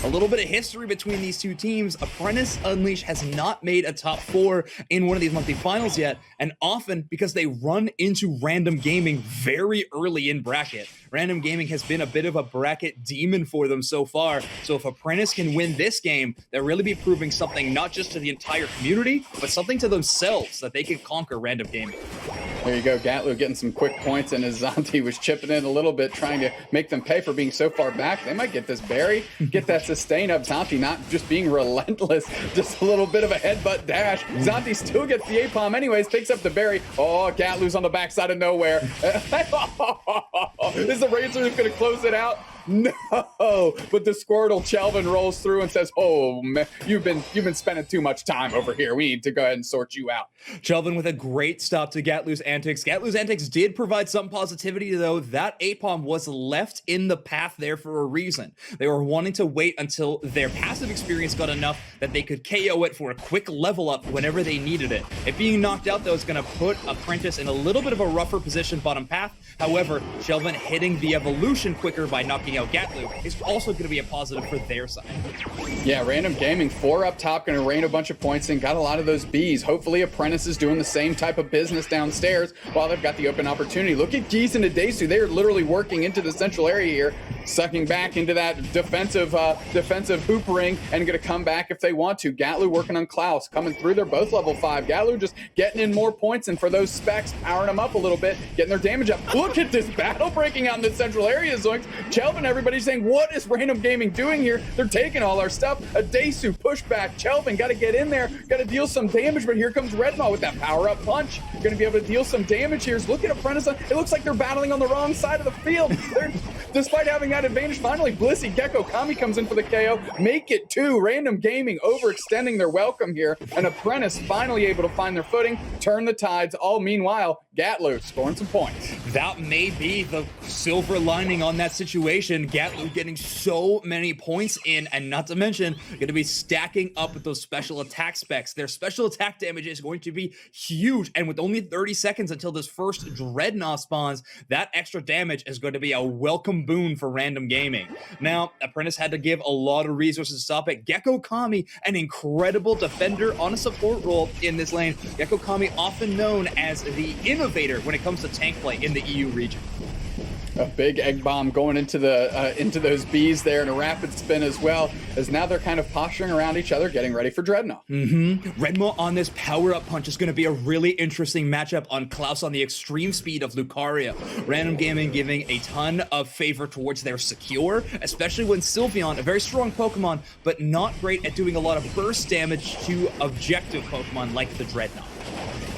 A little bit of history between these two teams. Apprentice Unleashed has not made a top 4 in one of these monthly finals yet, and often because they run into Random Gaming very early in bracket. Random Gaming has been a bit of a bracket demon for them so far, so if Apprentice can win this game, they'll really be proving something not just to the entire community, but something to themselves, that they can conquer Random Gaming. There you go, Gatlu getting some quick points, and as Zanti was chipping in a little bit, trying to make them pay for being so far back. They might get this berry, get that sustain up. Zanti not just being relentless, just a little bit of a headbutt dash. Zanti still gets the A-palm anyways, takes up the berry. Oh, Gatlu's on the backside of nowhere. Is the Razor going to close it out? No, but the Squirtle Chelvin rolls through and says, "Oh man, you've been spending too much time over here. We need to go ahead and sort you out." Chelvin with a great stop to Gatlu's antics. Gatlu's antics did provide some positivity, though. That A-palm was left in the path there for a reason. They were wanting to wait until their passive experience got enough that they could KO it for a quick level up whenever they needed it. It being knocked out, though, is going to put Apprentice in a little bit of a rougher position bottom path. However, Chelvin hitting the evolution quicker by knocking out Gatlu is also going to be a positive for their side. Yeah, Random Gaming 4 up top, going to rain a bunch of points in, got a lot of those Bs. Hopefully Apprentice is doing the same type of business downstairs while they've got the open opportunity. Look at Geese and Adesu. They are literally working into the central area here, sucking back into that defensive hoop ring, and going to come back if they want to. Gatlu working on Klaus, coming through. They're both level 5. Gatlu just getting in more points, and for those specs, powering them up a little bit, getting their damage up. Look at this battle breaking out in the central area, Zoinks. Chelvin, everybody's saying, what is Random Gaming doing here? They're taking all our stuff. Adesu, pushback. Chelvin, got to get in there, got to deal some damage, but here comes Redmaw with that power-up punch. Going to be able to deal some damage here. Look at Apprentice. It looks like they're battling on the wrong side of the field. Despite having that advantage, finally, Blissey Gecko Kami comes in for the KO. Make it 2. Random Gaming overextending their welcome here, and Apprentice finally able to find their footing, turn the tides. All meanwhile, Gatlu scoring some points. That may be the silver lining on that situation. Gatlu getting so many points in, and not to mention, going to be stacking up with those special attack specs. Their special attack damage is going to be huge, and with only 30 seconds until this first Dreadnought spawns, that extra damage is going to be a welcome boon for Random Gaming. Now, Apprentice had to give a lot of resources to stop it. Gecko Kami, an incredible defender on a support role in this lane. Gecko Kami, often known as the innovator when it comes to tank play in the EU region. A big egg bomb going into those bees there, and a rapid spin as well, as now they're kind of posturing around each other, getting ready for Dreadnought. Redmaw on this power-up punch is going to be a really interesting matchup on Klaus on the extreme speed of Lucaria. Random Gaming giving a ton of favor towards their secure, especially when Sylveon, a very strong Pokemon, but not great at doing a lot of burst damage to objective Pokemon like the Dreadnought.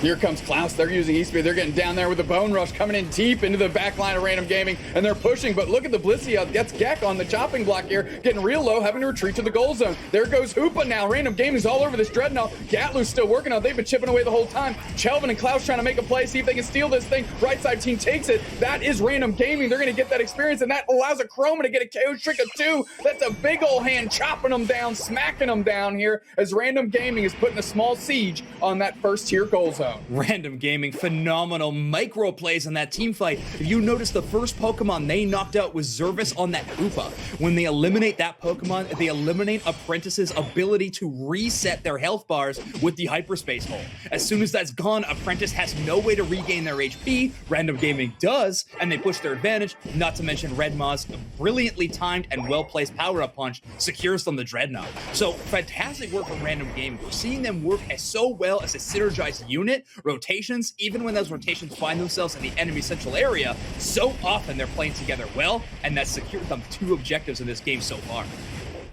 Here comes Klaus. They're using E-Speed. They're getting down there with the Bone Rush, coming in deep into the back line of Random Gaming, and they're pushing, but look at the Blissey. Gets Gek on the chopping block here, getting real low, having to retreat to the goal zone. There goes Hoopa now. Random Gaming's all over this Dreadnought. Gatlu's still working on it. They've been chipping away the whole time. Chelvin and Klaus trying to make a play, see if they can steal this thing. Right side team takes it. That is Random Gaming. They're going to get that experience, and that allows a Chroma to get a KO trick of 2. That's a big old hand chopping them down, smacking them down here, as Random Gaming is putting a small siege on that first tier goal zone. Random Gaming, phenomenal micro plays in that team fight. If you notice, the first Pokemon they knocked out was Zervis on that Koopa. When they eliminate that Pokemon, they eliminate Apprentice's ability to reset their health bars with the hyperspace hole. As soon as that's gone, Apprentice has no way to regain their HP. Random Gaming does, and they push their advantage. Not to mention Redmaw's brilliantly timed and well-placed power-up punch secures them the Dreadnought. So fantastic work from Random Gaming. We're seeing them work as so well as a synergized unit. Rotations, even when those rotations find themselves in the enemy central area, so often they're playing together well, and that's secured them 2 objectives in this game so far.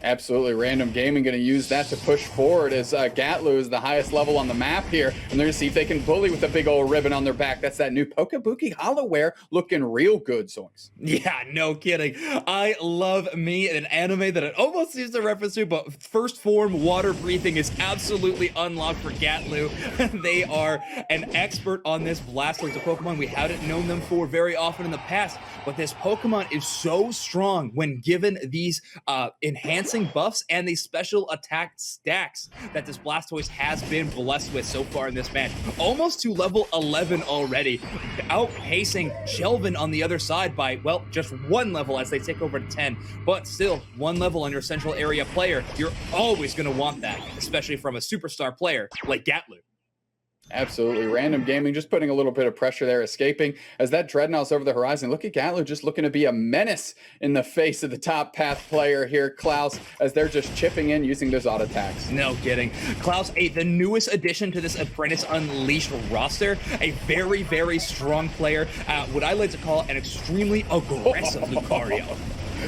Absolutely. Random Gaming going to use that to push forward, as Gatlu is the highest level on the map here, and they're going to see if they can bully with a big old ribbon on their back. That's that new Pokebuki Hollowware, looking real good, Zoinks. Yeah, no kidding. I love me an anime that it almost seems to reference to, but first form water breathing is absolutely unlocked for Gatlu. They are an expert on this Blastoise, a Pokemon we hadn't known them for very often in the past, but this Pokemon is so strong when given these enhanced silencing buffs and the special attack stacks that this Blastoise has been blessed with so far in this match. Almost to level 11 already, outpacing Shelvin on the other side by, well, just 1 level as they take over to 10. But still, 1 level on your central area player, you're always going to want that, especially from a superstar player like Gatlu. Absolutely. Random Gaming just putting a little bit of pressure there, escaping as that Dreadnought's over the horizon. Look at Gatlu just looking to be a menace in the face of the top path player here, Klaus, as they're just chipping in using those auto attacks. No kidding. Klaus, the newest addition to this Apprentice Unleashed roster, a very, very strong player. What I like to call an extremely aggressive Lucario.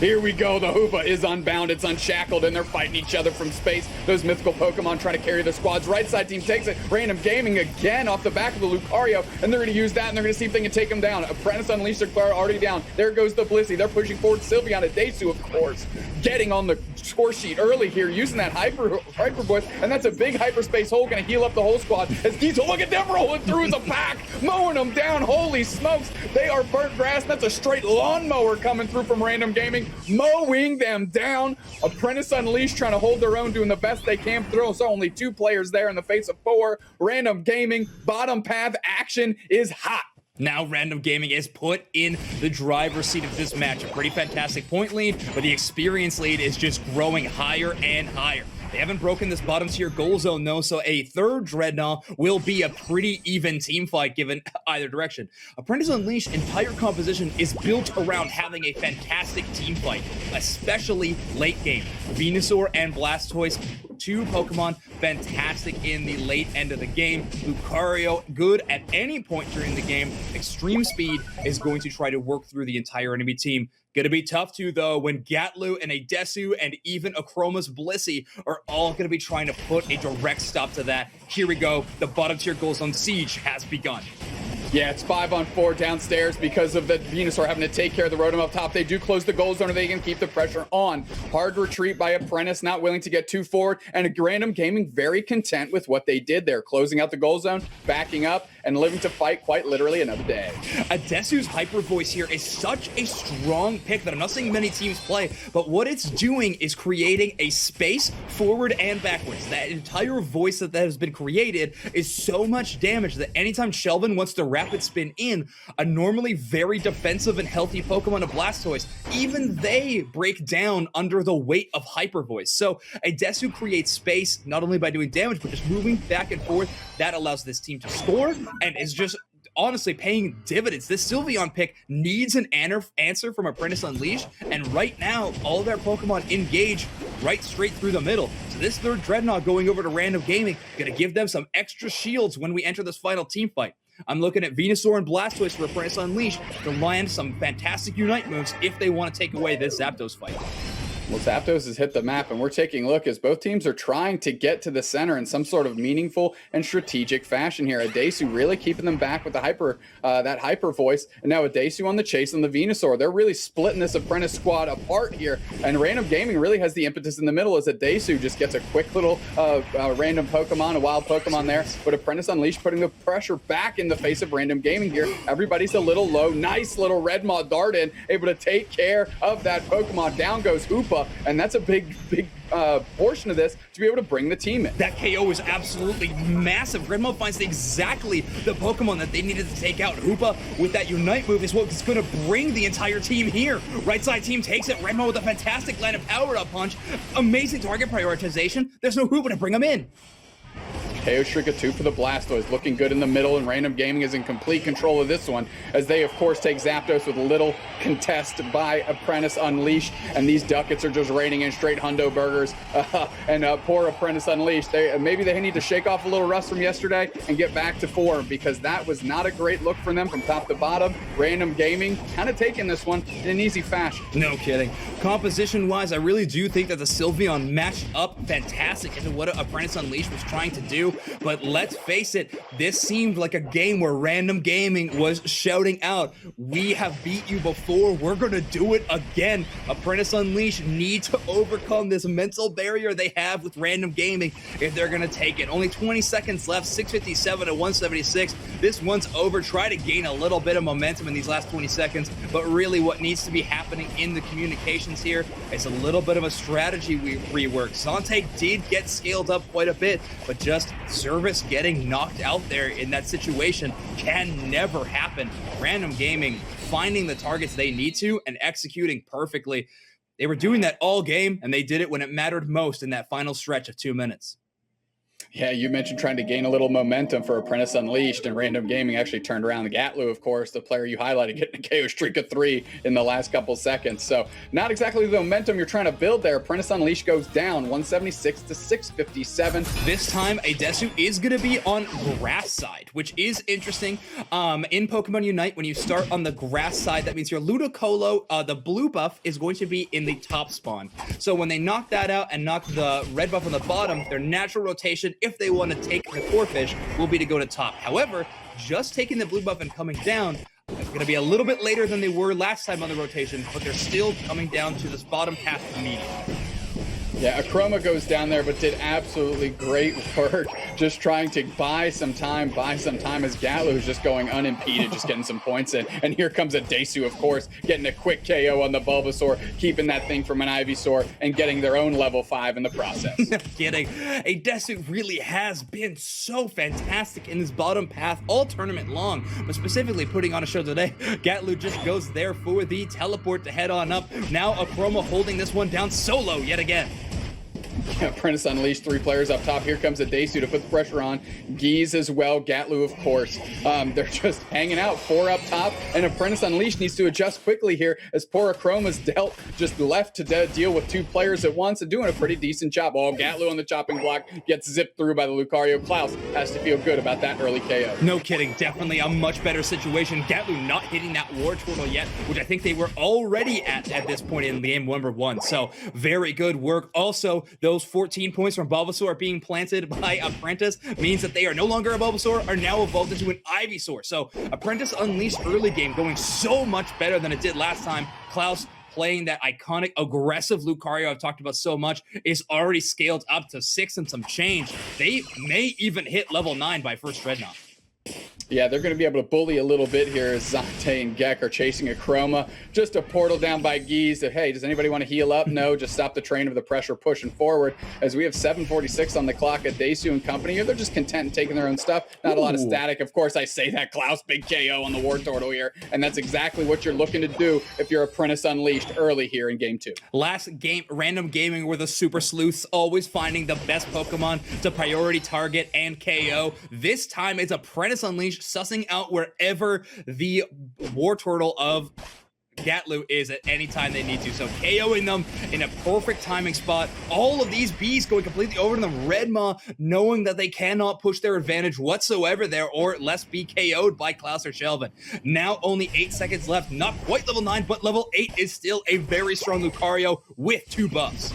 Here we go. The Hoopa is unbound. It's unshackled, and they're fighting each other from space. Those mythical Pokemon trying to carry their squads. Right side team takes it. Random Gaming again off the back of the Lucario, and they're going to use that, and they're going to see if they can take him down. Apprentice Unleashed Lucario already down. There goes the Blissey. They're pushing forward. Sylveon and Desu, of course, getting on the score sheet early here, using that hyper voice, and that's a big hyperspace hole. Going to heal up the whole squad. As Diesel, look at them rolling through the pack, mowing them down. Holy smokes. They are burnt grass. That's a straight lawnmower coming through from Random Gaming, mowing them down. Apprentice Unleashed trying to hold their own, doing the best they can. Throw so only 2 players there in the face of 4. Random Gaming, bottom path action is hot. Now Random Gaming is put in the driver's seat of this match. A pretty fantastic point lead, but the experience lead is just growing higher and higher. They haven't broken this bottom tier goal zone though, so a third Dreadnought will be a pretty even team fight given either direction. Apprentice Unleashed entire composition is built around having a fantastic team fight, especially late game. Venusaur and Blastoise, 2 Pokemon fantastic in the late end of the game. Lucario good at any point during the game. Extreme Speed is going to try to work through the entire enemy team. Gonna be tough too, though, when Gatlu and a Desu and even a Chroma's Blissey are all gonna be trying to put a direct stop to that. Here we go. The bottom tier goals on Siege has begun. Yeah, it's 5-on-4 downstairs because of the Venusaur having to take care of the Rotom up top. They do close the goal zone, or they can keep the pressure on. Hard retreat by Apprentice, not willing to get too forward, and a Random Gaming very content with what they did there, closing out the goal zone, backing up, and living to fight quite literally another day. Adesu's Hyper Voice here is such a strong pick that I'm not seeing many teams play, but what it's doing is creating a space forward and backwards. That entire voice that has been created is so much damage that anytime Shelvin wants to rapid spin in, a normally very defensive and healthy Pokemon of Blastoise, even they break down under the weight of Hyper Voice. So Adesu creates space not only by doing damage, but just moving back and forth. That allows this team to score and is just honestly paying dividends. This Sylveon pick needs an answer from Apprentice Unleashed, and right now all their Pokemon engage right straight through the middle. So this third Dreadnought going over to Random Gaming, gonna give them some extra shields when we enter this final team fight. I'm looking at Venusaur and Blastoise for Apprentice Unleashed to land some fantastic Unite moves if they want to take away this Zapdos fight. Well, Zapdos has hit the map, and we're taking a look as both teams are trying to get to the center in some sort of meaningful and strategic fashion here. Adesu really keeping them back with the that hyper voice, and now Adesu on the chase on the Venusaur. They're really splitting this Apprentice squad apart here, and Random Gaming really has the impetus in the middle as Adesu just gets a quick little random Pokemon, a wild Pokemon there, but Apprentice Unleashed putting the pressure back in the face of Random Gaming here. Everybody's a little low. Nice little Red Maw dart in, able to take care of that Pokemon. Down goes Hoopa, and that's a big portion of this to be able to bring the team in. That KO is absolutely massive. Red Maw finds exactly the Pokemon that they needed to take out. Hoopa with that Unite move is what's going to bring the entire team here. Right side team takes it. Red Maw with a fantastic line of power-up punch. Amazing target prioritization. There's no Hoopa to bring him in. KO Shrika 2 for the Blastoise, looking good in the middle, and Random Gaming is in complete control of this one, as they, of course, take Zapdos with a little contest by Apprentice Unleashed, and these ducats are just raining in straight hundo burgers, and poor Apprentice Unleashed. Maybe they need to shake off a little rust from yesterday and get back to form, because that was not a great look for them from top to bottom. Random Gaming kind of taking this one in an easy fashion. No kidding. Composition-wise, I really do think that the Sylveon matched up fantastic into what Apprentice Unleashed was trying to do. do. But let's face it, this seemed like a game where Random Gaming was shouting out, we have beat you before, we're gonna do it again. Apprentice Unleashed need to overcome this mental barrier they have with Random Gaming if they're gonna take it. Only 20 seconds left, 657 to 176. This one's over. Try to gain a little bit of momentum in these last 20 seconds, but really what needs to be happening in the communications here is a little bit of a strategy rework. Zante did get scaled up quite a bit, but just Zervis getting knocked out there in that situation can never happen. Random Gaming finding the targets they need to and executing perfectly. They were doing that all game, and they did it when it mattered most in that final stretch of 2 minutes. Yeah, you mentioned trying to gain a little momentum for Apprentice Unleashed, and Random Gaming actually turned around. Gatlu, of course, the player you highlighted, getting a KO streak of 3 in the last couple seconds. So not exactly the momentum you're trying to build there. Apprentice Unleashed goes down 176 to 657. This time, Aedesu is going to be on grass side, which is interesting. In Pokemon Unite, when you start on the grass side, that means your Ludicolo, the blue buff, is going to be in the top spawn. So when they knock that out and knock the red buff on the bottom, their natural rotation, if they want to take the core fish, will be to go to top. However, just taking the blue buff and coming down is going to be a little bit later than they were last time on the rotation, but they're still coming down to this bottom path immediately. Yeah, Akroma goes down there, but did absolutely great work just trying to buy some time as Gatlu is just going unimpeded, just getting some points in. And here comes Aedesu, of course, getting a quick KO on the Bulbasaur, keeping that thing from an Ivysaur, and getting their own level 5 in the process. No kidding. Aedesu really has been so fantastic in this bottom path all tournament long, but specifically putting on a show today. Gatlu just goes there for the teleport to head on up. Now Akroma holding this one down solo yet again. Apprentice Unleashed, 3 players up top. Here comes Aedesu to put the pressure on. Geese as well. Gatlu, of course. They're just hanging out. 4 up top. And Apprentice Unleashed needs to adjust quickly here as poor Akroma's dealt just left to deal with 2 players at once and doing a pretty decent job. Oh, Gatlu on the chopping block gets zipped through by the Lucario. Klaus has to feel good about that early KO. No kidding. Definitely a much better situation. Gatlu not hitting that War Turtle yet, which I think they were already at this point in game number 1. So very good work. Also, those 14 points from Bulbasaur being planted by Apprentice means that they are no longer a Bulbasaur, are now evolved into an Ivysaur. So Apprentice Unleashed early game going so much better than it did last time. Klaus playing that iconic aggressive Lucario I've talked about so much is already scaled up to 6 and some change. They may even hit level 9 by first Dreadnought. Yeah, they're going to be able to bully a little bit here as Zante and Gek are chasing Akroma. Just a portal down by Geese. Hey, does anybody want to heal up? No, just stop the train of the pressure pushing forward. As we have 7:46 on the clock at Aedesu and company. They're just content in taking their own stuff. Not a lot of static. Of course, I say that. Klaus, big KO on the War Turtle here. And that's exactly what you're looking to do if you're Apprentice Unleashed early here in game 2. Last game, Random Gaming were the super sleuths, always finding the best Pokemon to priority target and KO. This time, it's Apprentice Unleashed sussing out wherever the War Turtle of Gatlu is at any time they need to. So KOing them in a perfect timing spot. All of these bees going completely over to them. Red Maw knowing that they cannot push their advantage whatsoever there or less be KO'd by Klaus or Shelvin. Now only 8 seconds left. Not quite level 9, but level 8 is still a very strong Lucario with 2 buffs.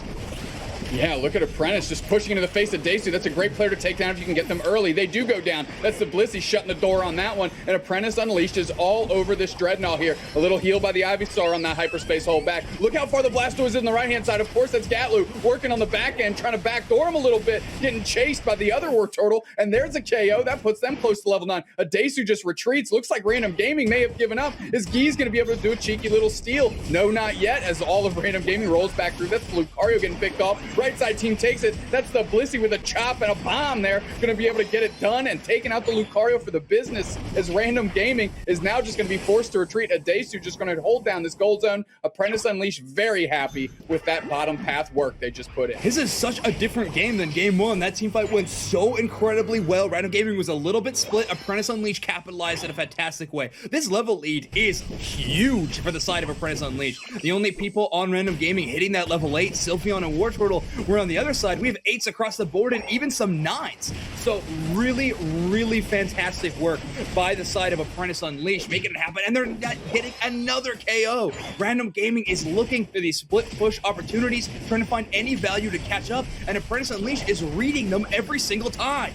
Yeah, look at Apprentice just pushing into the face of Aedesu. That's a great player to take down if you can get them early. They do go down. That's the Blissey shutting the door on that one. And Apprentice Unleashed is all over this Dreadnought here. A little heal by the Ivysaur on that hyperspace hold back. Look how far the Blastoise is in the right-hand side. Of course, that's Gatlu working on the back end, trying to backdoor him a little bit, getting chased by the other War Turtle. And there's a KO. That puts them close to level 9. Aedesu just retreats. Looks like Random Gaming may have given up. Is Geese going to be able to do a cheeky little steal? No, not yet, as all of Random Gaming rolls back through. That's Lucario getting picked off. Right side team takes it. That's the Blissey with a chop and a bomb there. Going to be able to get it done and taking out the Lucario for the business as Random Gaming is now just going to be forced to retreat. Aedesu just going to hold down this gold zone. Apprentice Unleashed very happy with that bottom path work they just put in. This is such a different game than game 1. That team fight went so incredibly well. Random Gaming was a little bit split. Apprentice Unleashed capitalized in a fantastic way. This level lead is huge for the side of Apprentice Unleashed. The only people on Random Gaming hitting that level 8, Sylveon and War Turtle, were on the other side. We have 8s across the board and even some 9s. So really, really fantastic work by the side of Apprentice Unleashed, making it happen. And they're getting another KO. Random Gaming is looking for these split push opportunities, trying to find any value to catch up. And Apprentice Unleashed is reading them every single time.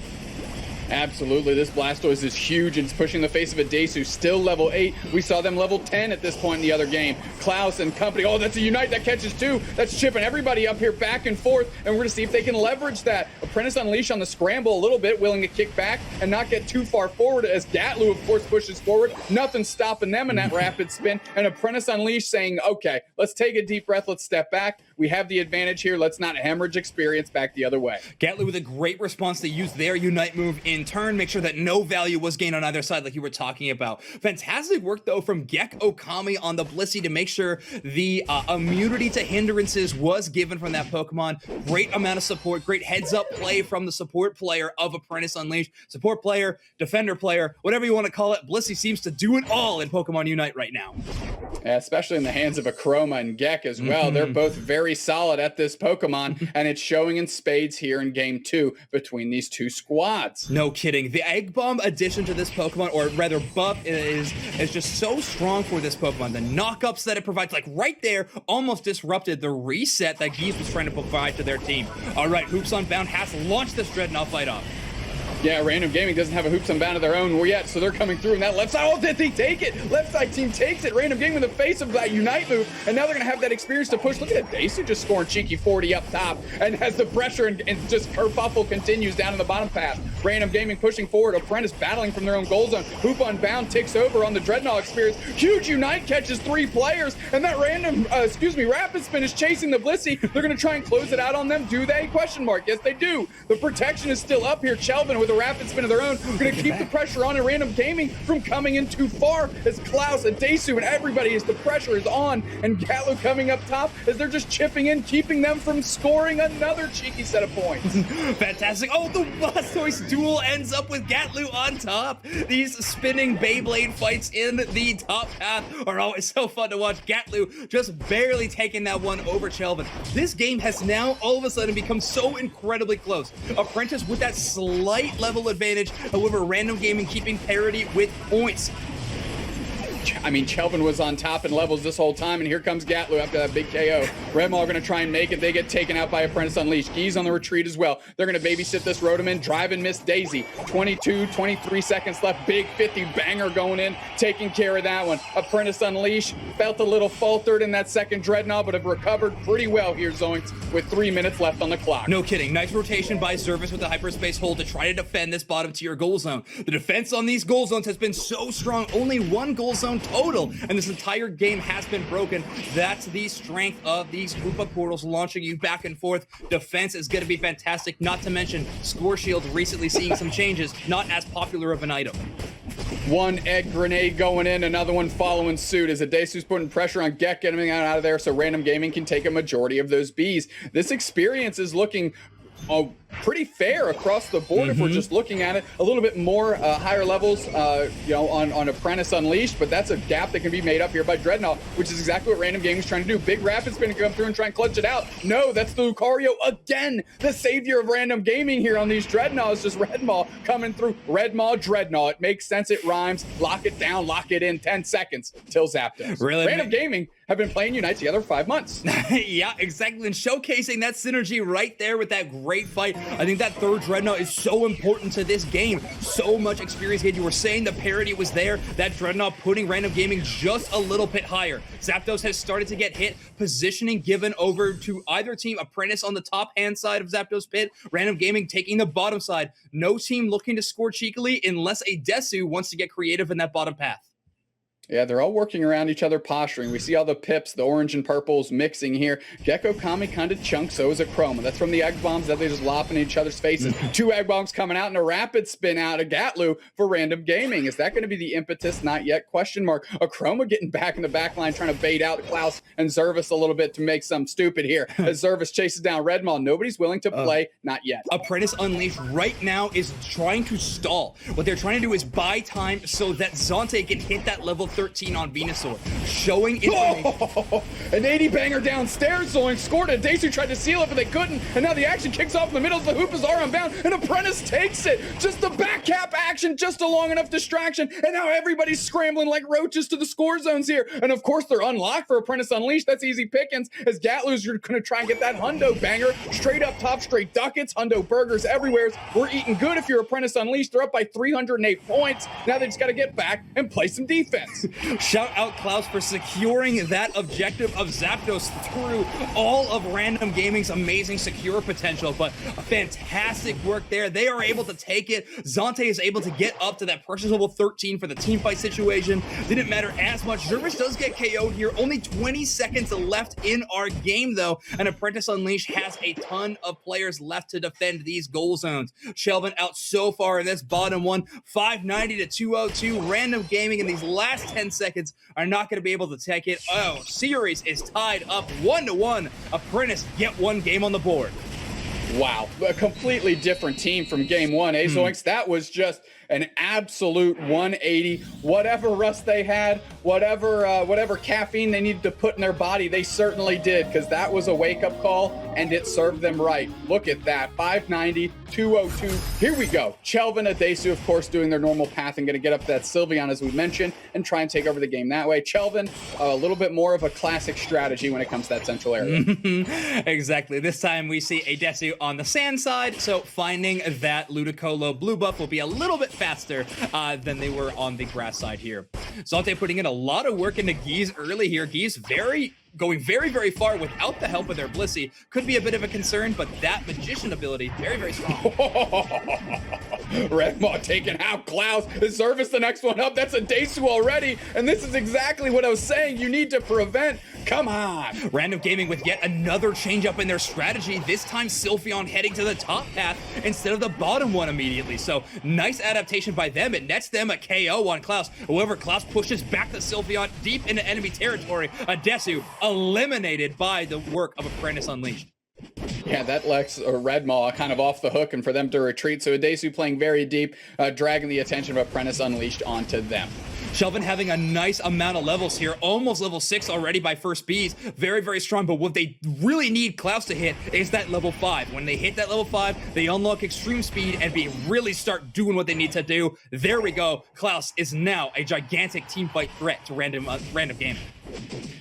Absolutely, this Blastoise is huge and it's pushing the face of a Desu, still level 8. We saw them level 10 at this point in the other game. Klaus and company, oh, that's a Unite that catches 2. That's chipping everybody up here back and forth, and we're gonna see if they can leverage that. Apprentice Unleash on the scramble a little bit, willing to kick back and not get too far forward as Gatlu, of course, pushes forward. Nothing stopping them in that rapid spin, and Apprentice Unleash saying, okay, let's take a deep breath, let's step back. We have the advantage here, let's not hemorrhage experience back the other way. Gatlu with a great response to use their Unite move in turn, make sure that no value was gained on either side like you were talking about. Fantastic work though from Gek Okami on the Blissey to make sure the immunity to hindrances was given from that Pokemon. Great amount of support, great heads up play from the support player of Apprentice Unleashed. Support player, defender player, whatever you want to call it. Blissey seems to do it all in Pokemon Unite right now. Yeah, especially in the hands of Akroma and Gek as well. They're both very solid at this Pokemon, and it's showing in spades here in game 2 between these two squads. No kidding. The Egg Bomb addition to this Pokemon, or rather buff, is just so strong for this Pokemon. The knockups that it provides, like right there, almost disrupted the reset that Geese was trying to provide to their team. All right, Hoops Unbound has launched this Dreadnought fight off. Yeah, Random Gaming doesn't have a Hoops Unbound of their own yet, so they're coming through, and that left side, oh, did they take it? Left side team takes it. Random Gaming in the face of that Unite move, and now they're going to have that experience to push. Look at Desu just scoring cheeky 40 up top, and as the pressure and just kerfuffle continues down in the bottom path. Random Gaming pushing forward, Apprentice battling from their own goal zone. Hoop Unbound takes over on the Dreadnought experience. Huge Unite catches 3 players, and that Rapid Spin is chasing the Blissey. They're going to try and close it out on them. Do they? Question mark. Yes, they do. The protection is still up here. Chelvin with a Rapid Spin of their own. We're going to keep the pressure on, and Random Gaming from coming in too far as Klaus and Desu and everybody as the pressure is on, and Gatlu coming up top as they're just chipping in, keeping them from scoring another cheeky set of points. Fantastic. Oh, the Blastoise duel ends up with Gatlu on top. These spinning Beyblade fights in the top path are always so fun to watch. Gatlu just barely taking that one over Chelvin. This game has now all of a sudden become so incredibly close. Apprentice with that slight level advantage, however, Random Gaming keeping parity with points. I mean, Chelvin was on top in levels this whole time, and here comes Gatlu after that big KO. Redmaw are going to try and make it. They get taken out by Apprentice Unleashed. Geese on the retreat as well. They're going to babysit this Rotoman, drive and miss Daisy. 23 seconds left. Big 50 banger going in, taking care of that one. Apprentice Unleashed felt a little faltered in that second Dreadnought, but have recovered pretty well here, Zoinks, with 3 minutes left on the clock. No kidding. Nice rotation by Zervis with the hyperspace hold to try to defend this bottom tier goal zone. The defense on these goal zones has been so strong. Only one goal zone total, and this entire game has been broken. That's the strength of these Koopa portals, launching you back and forth. Defense is going to be fantastic, not to mention Score Shield recently seeing some changes, not as popular of an item. One egg grenade going in, another one following suit as Adesu's putting pressure on Gek, getting out of there so Random Gaming can take a majority of those Bs. This experience is looking pretty fair across the board if we're just looking at it. A little bit more higher levels, on Apprentice Unleashed, but that's a gap that can be made up here by Dreadnought, which is exactly what Random Gaming is trying to do. Big Rapid Spin to come through and try and clutch it out. No, that's the Lucario again, the savior of Random Gaming here on these Dreadnoughts. Just Redmaw coming through. Redmaw, Dreadnought. It makes sense. It rhymes. Lock it down. Lock it in. 10 seconds till Zapdos. Really? Random Gaming have been playing Unite together for 5 months. Yeah, exactly. And showcasing that synergy right there with that great fight. I think that third Dreadnought is so important to this game. So much experience gained. You were saying the parity was there. That Dreadnought putting Random Gaming just a little bit higher. Zapdos has started to get hit. Positioning given over to either team. Apprentice on the top hand side of Zapdos pit. Random Gaming taking the bottom side. No team looking to score cheekily unless a Desu wants to get creative in that bottom path. Yeah, they're all working around each other, posturing. We see all the pips, the orange and purples mixing here. Gecko Kami kind of chunks, so is a Chroma. That's from the egg bombs that they just lop in each other's faces. 2 egg bombs coming out and a rapid spin out of Gatlu for Random Gaming. Is that going to be the impetus? Not yet. Question mark. A Chroma getting back in the back line, trying to bait out Klaus and Zervis a little bit to make some stupid here. As Zervis chases down Redmaw, nobody's willing to play. Not yet. Apprentice Unleashed right now is trying to stall. What they're trying to do is buy time so that Zonte can hit that level 13 on Venusaur, showing information. Oh, an 80 banger downstairs. Zoink scored it. Desu tried to seal it, but they couldn't. And now the action kicks off in the middle. The Hoopas are unbound, and Apprentice takes it. Just the back cap action, just a long enough distraction. And now everybody's scrambling like roaches to the score zones here. And of course, they're unlocked for Apprentice Unleashed. That's easy pickings, as Gatlu's going to try and get that hundo banger. Straight up top, straight ducats, hundo burgers everywhere. We're eating good if you're Apprentice Unleashed. They're up by 308 points. Now they just got to get back and play some defense. Shout out Klaus for securing that objective of Zapdos through all of Random Gaming's amazing secure potential, but a fantastic work there. They are able to take it. Zante is able to get up to that precious level 13 for the team fight situation. Didn't matter as much. Zervis does get KO'd here. Only 20 seconds left in our game, though, and Apprentice Unleashed has a ton of players left to defend these goal zones. Shelvin out so far in this bottom one, 590 to 202. Random Gaming in these last 10 seconds are not going to be able to take it. Oh, series is tied up 1-1. Apprentice get one game on the board. Wow, a completely different team from game one. Zoinks, that was just an absolute 180. Whatever rust they had, whatever caffeine they needed to put in their body, they certainly did, because that was a wake-up call, and it served them right. Look at that, 590, 202. Here we go. Chelvin and Desu, of course, doing their normal path and going to get up to that Sylveon, as we mentioned, and try and take over the game that way. Chelvin, a little bit more of a classic strategy when it comes to that central area. Exactly. This time we see a Desu on the sand side, so finding that Ludicolo blue buff will be a little bit faster than they were on the grass side here. Zante putting in a lot of work into Geese early here. Geese going very, very far without the help of their Blissey. Could be a bit of a concern, but that Magician ability, very, very strong. Redmaw taking out Klaus. Is Zervis the next one up? That's a Desu already, and this is exactly what I was saying you need to prevent. Come on. Random Gaming with yet another change up in their strategy. This time Sylveon heading to the top path instead of the bottom one immediately. So nice adaptation by them. It nets them a KO on Klaus. However, Klaus pushes back the Sylveon deep into enemy territory. A Desu eliminated by the work of Apprentice Unleashed. Yeah, that lets Redmaw kind of off the hook and for them to retreat. So Desu playing very deep, dragging the attention of Apprentice Unleashed onto them. Shelvin having a nice amount of levels here, almost level 6 already by first Bees. Very, very strong, but what they really need Klaus to hit is that level 5. When they hit that level 5, they unlock extreme speed and really start doing what they need to do. There we go. Klaus is now a gigantic teamfight threat to Random Gaming.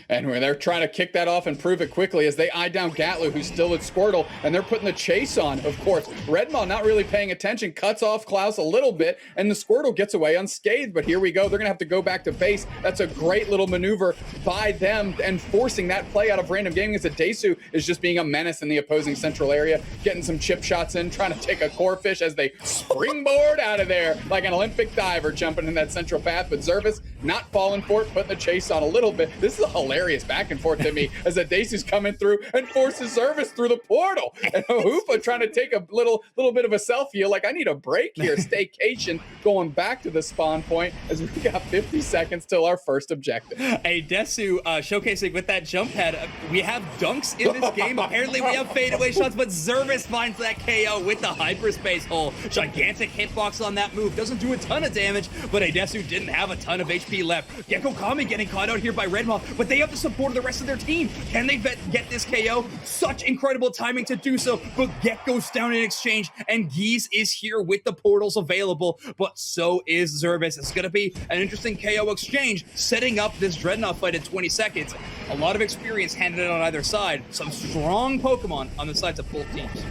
And when they're trying to kick that off and prove it quickly as they eye down Gatlu, who's still at Squirtle, and they're putting the chase on, of course. Redmaw not really paying attention, cuts off Klaus a little bit, and the Squirtle gets away unscathed. But here we go. They're going to have to go back to base. That's a great little maneuver by them, and forcing that play out of Random Gaming as a Desu is just being a menace in the opposing central area, getting some chip shots in, trying to take a Corphish as they springboard out of there like an Olympic diver jumping in that central path. But Zervis not falling for it, putting the chase on a little bit. This is a hilarious back and forth to me as a Desu's coming through and forces Zervis through the portal. And Hoopa trying to take a little bit of a selfie, like, I need a break here, staycation, going back to the spawn point as we got 50 seconds till our first objective. A Desu showcasing with that jump head. We have dunks in this game. Apparently we have fadeaway shots, but Zervis finds that KO with the hyperspace hole. Gigantic hitbox on that move. Doesn't do a ton of damage, but a Desu didn't have a ton of HP left. Gekko Kami getting caught out here by Redmaw, but they have the support of the rest of their team. Can they get this KO? Such incredible timing to do so, but Get goes down in exchange, and Geese is here with the portals available, but so is Zervis. It's going to be an interesting KO exchange, setting up this Dreadnought fight in 20 seconds. A lot of experience handed on either side. Some strong Pokemon on the sides of both teams.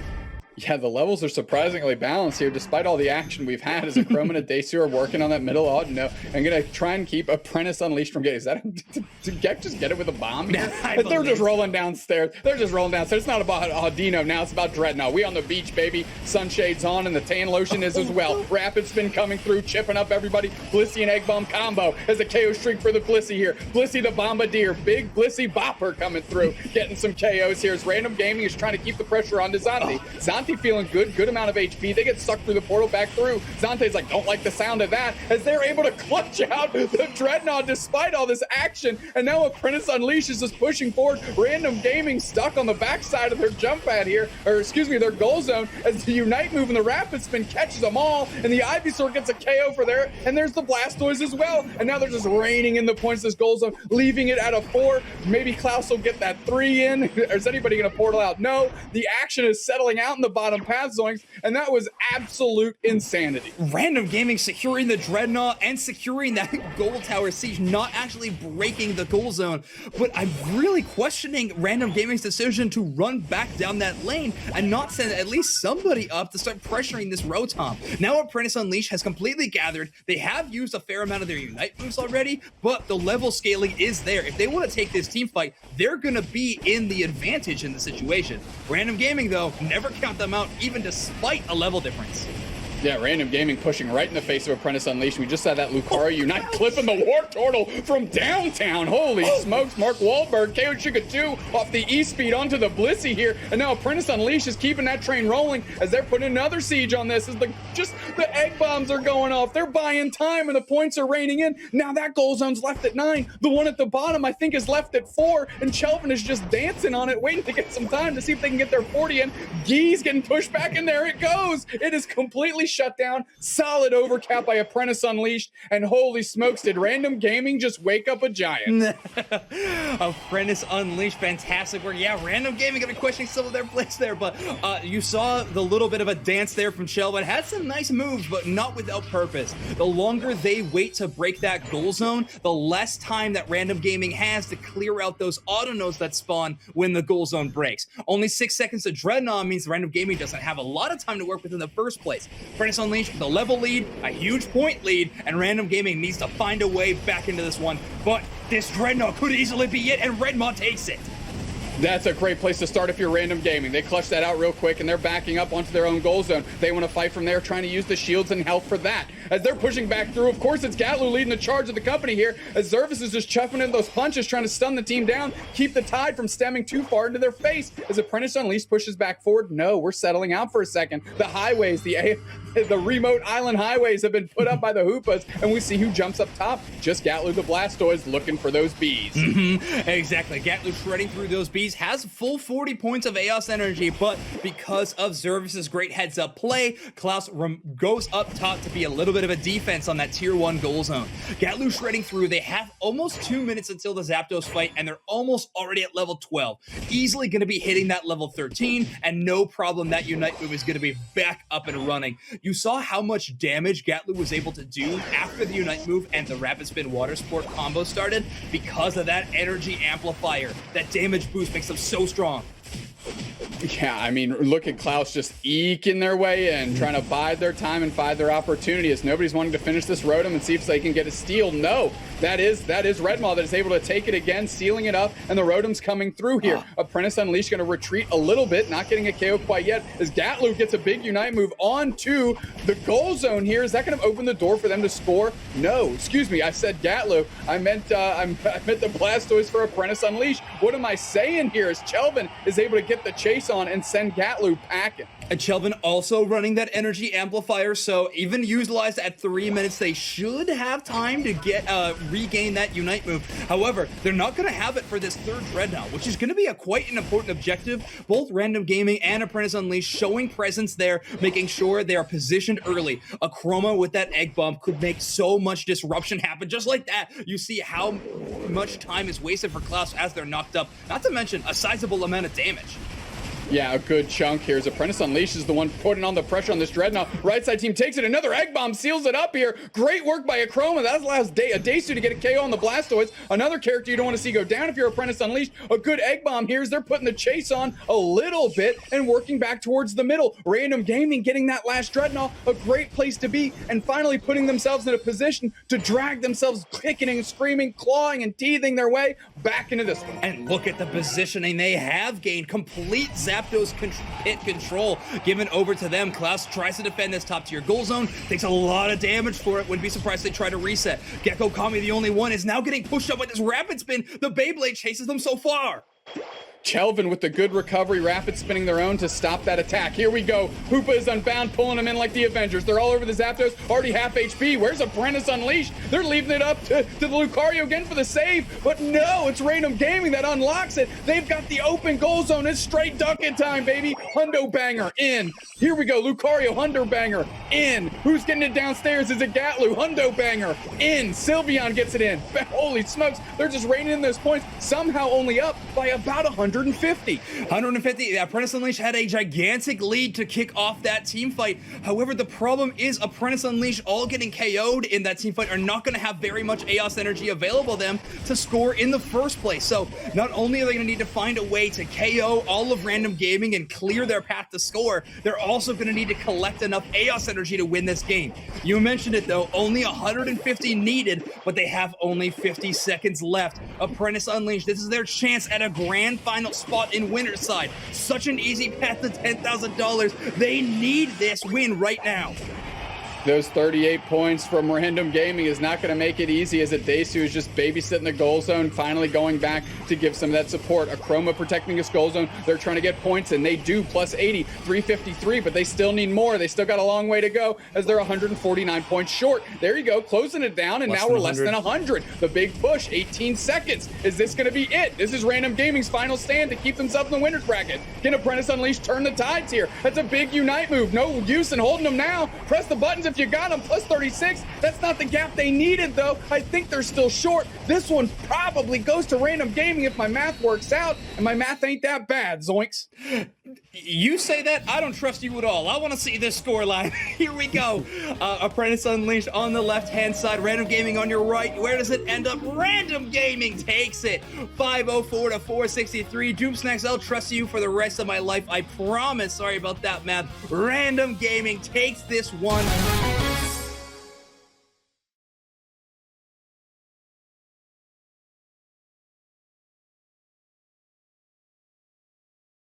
Yeah, the levels are surprisingly balanced here, despite all the action we've had as Chrome and Desu are working on that middle odd. No, I'm going to try and keep Apprentice Unleashed from getting. Is that did Gek just get it with a bomb here? They're just rolling downstairs. It's not about Audino now. It's about Dreadnought. We on the beach, baby. Sunshades on, and the tan lotion is as well. Rapid Spin coming through, chipping up everybody. Blissey and Egg Bomb combo as a KO streak for the Blissey here. Blissey the Bombardier. Big Blissey Bopper coming through, getting some KOs here as Random Gaming is trying to keep the pressure on to Zanti. Zanti Tasty feeling good amount of HP. They get sucked through the portal back through. Zante's like, don't like the sound of that, as they're able to clutch out the Dreadnought despite all this action. And now Apprentice Unleashed is just pushing forward. Random Gaming stuck on the backside of their jump pad here, or excuse me, their goal zone, as the Unite move and the Rapid Spin catches them all, and the Ivysaur gets a KO for there, and there's the Blastoise as well. And now they're just raining in the points this goal zone, leaving it at a 4. Maybe Klaus will get that 3 in. Is anybody going to portal out? No. The action is settling out in the bottom path zones, and that was absolute insanity. Random Gaming securing the Dreadnought and securing that gold tower siege, not actually breaking the goal zone. But I'm really questioning Random Gaming's decision to run back down that lane and not send at least somebody up to start pressuring this Rotom. Now Apprentice Unleashed has completely gathered. They have used a fair amount of their Unite moves already, but the level scaling is there. If they want to take this team fight, they're going to be in the advantage in the situation. Random Gaming, though, never count them out, even despite a level difference. Yeah, Random Gaming pushing right in the face of Apprentice Unleashed. We just saw that Lucario Unite clipping the Warp Turtle from downtown. Holy smokes, Mark Wahlberg, KO Sugar 2 off the E-Speed onto the Blissey here. And now Apprentice Unleashed is keeping that train rolling as they're putting another siege on this. As the egg bombs are going off. They're buying time and the points are raining in. Now that goal zone's left at 9. The one at the bottom, I think, is left at 4. And Chelvin is just dancing on it, waiting to get some time to see if they can get their 40 in. Gee's getting pushed back, and there it goes. It is completely shut down. Solid overcap by Apprentice Unleashed, and holy smokes, did Random Gaming just wake up a giant. Apprentice Unleashed, fantastic work. Yeah, Random Gaming gonna be questioning some of their plays there, but you saw the little bit of a dance there from Shelvin. Had some nice moves, but not without purpose. The longer they wait to break that goal zone, the less time that Random Gaming has to clear out those auto nodes that spawn when the goal zone breaks. Only 6 seconds to Dreadnought means Random Gaming doesn't have a lot of time to work with in the first place. Apprentice Unleashed with a level lead, a huge point lead, and Random Gaming needs to find a way back into this one. But this Dreadnought could easily be it, and Redmond takes it. That's a great place to start if you're Random Gaming. They clutch that out real quick, and they're backing up onto their own goal zone. They want to fight from there, trying to use the shields and health for that. As they're pushing back through, of course, it's Gatlu leading the charge of the company here, as Zervis is just chuffing in those punches, trying to stun the team down, keep the tide from stemming too far into their face. As Apprentice Unleashed pushes back forward, no, we're settling out for a second. The highways, the remote island highways have been put up by the Hoopas, and we see who jumps up top. Just Gatlu the Blastoise looking for those bees. Exactly. Gatlu shredding through those bees, has full 40 points of Aeos energy, but because of Zervis's great heads-up play, Klaus goes up top to be a little bit of a defense on that tier 1 goal zone. Gatlu shredding through. They have almost 2 minutes until the Zapdos fight, and they're almost already at level 12. Easily going to be hitting that level 13, and no problem, that Unite move is going to be back up and running. You saw how much damage Gatlu was able to do after the Unite move and the Rapid Spin Water Sport combo started because of that energy amplifier. That damage boost makes them so strong. Yeah, I mean, look at Klaus just eking their way in, trying to bide their time and bide their opportunity, as nobody's wanting to finish this Rotom and see if they can get a steal. No, that is Redmaw that is able to take it again, sealing it up, and the Rotom's coming through here. Apprentice Unleashed going to retreat a little bit, not getting a KO quite yet, as Gatlu gets a big Unite move onto the goal zone here. Is that going to open the door for them to score? No, excuse me, I said Gatlu. I meant the Blastoise for Apprentice Unleashed. What am I saying here? As Chelvin is able to get the chase on and send Gatlu packing. And Chelvin also running that energy amplifier, so even utilized at 3 minutes, they should have time to get regain that Unite move. However, they're not going to have it for this third Dreadnought, which is going to be quite an important objective. Both Random Gaming and Apprentice Unleashed showing presence there, making sure they are positioned early. A Chroma with that Egg Bomb could make so much disruption happen. Just like that, you see how much time is wasted for Klaus as they're knocked up, not to mention a sizable amount of damage. Yeah, a good chunk here as Apprentice Unleashed is the one putting on the pressure on this Dreadnought. Right side team takes it. Another Egg Bomb seals it up here. Great work by Achroma. That allows Dasu to get a KO on the Blastoise. Another character you don't want to see go down if you're Apprentice Unleashed. A good Egg Bomb here as they're putting the chase on a little bit and working back towards the middle. Random Gaming getting that last Dreadnought. A great place to be, and finally putting themselves in a position to drag themselves kicking and screaming, clawing and teething their way back into this one. And look at the positioning they have gained. Complete Zapdos pit control given over to them. Klaus tries to defend this top tier goal zone, takes a lot of damage for it. Wouldn't be surprised if they try to reset. Gecko Kami, the only one, is now getting pushed up with this Rapid Spin. The Beyblade chases them so far. Kelvin with the good recovery, rapid spinning their own to stop that attack. Here we go. Hoopa is unbound, pulling them in like the Avengers. They're all over the Zapdos, already half HP. Where's Apprentice Unleashed? They're leaving it up to the Lucario again for the save, but no, it's Random Gaming that unlocks it. They've got the open goal zone. It's straight ducking time, baby. Hundo Banger in. Here we go. Lucario, Hundo Banger in. Who's getting it downstairs? Is it Gatlu? Hundo Banger in. Sylveon gets it in. Holy smokes, they're just raining in those points. Somehow only up by about 150. 150. Apprentice Unleashed had a gigantic lead to kick off that team fight. However, the problem is Apprentice Unleashed all getting KO'd in that team fight are not going to have very much Aeos energy available to them to score in the first place. So not only are they going to need to find a way to KO all of Random Gaming and clear their path to score, they're also going to need to collect enough Aeos energy to win this game. You mentioned it though, only 150 needed, but they have only 50 seconds left. Apprentice Unleashed, this is their chance at a grand final spot in winner's side. Such an easy path to $10,000. They need this win right now. Those 38 points from Random Gaming is not going to make it easy, as Adesu is just babysitting the goal zone, finally going back to give some of that support. Akroma protecting his goal zone. They're trying to get points, and they do, plus 80, 353, but they still need more. They still got a long way to go, as they're 149 points short. There you go, closing it down, and now we're less than 100. The big push, 18 seconds. Is this going to be it? This is Random Gaming's final stand to keep themselves in the winner's bracket. Can Apprentice Unleashed turn the tides here? That's a big Unite move. No use in holding them now. Press the buttons if you got them. Plus 36. That's not the gap they needed, though. I think they're still short. This one probably goes to Random Gaming if my math works out, and my math ain't that bad, Zoinks. You say that, I don't trust you at all. I want to see this scoreline. Here we go. Apprentice Unleashed on the left-hand side, Random Gaming on your right. Where does it end up? Random Gaming takes it. 504 to 463. Doom Snacks, I'll trust you for the rest of my life. I promise. Sorry about that, math. Random Gaming takes this one.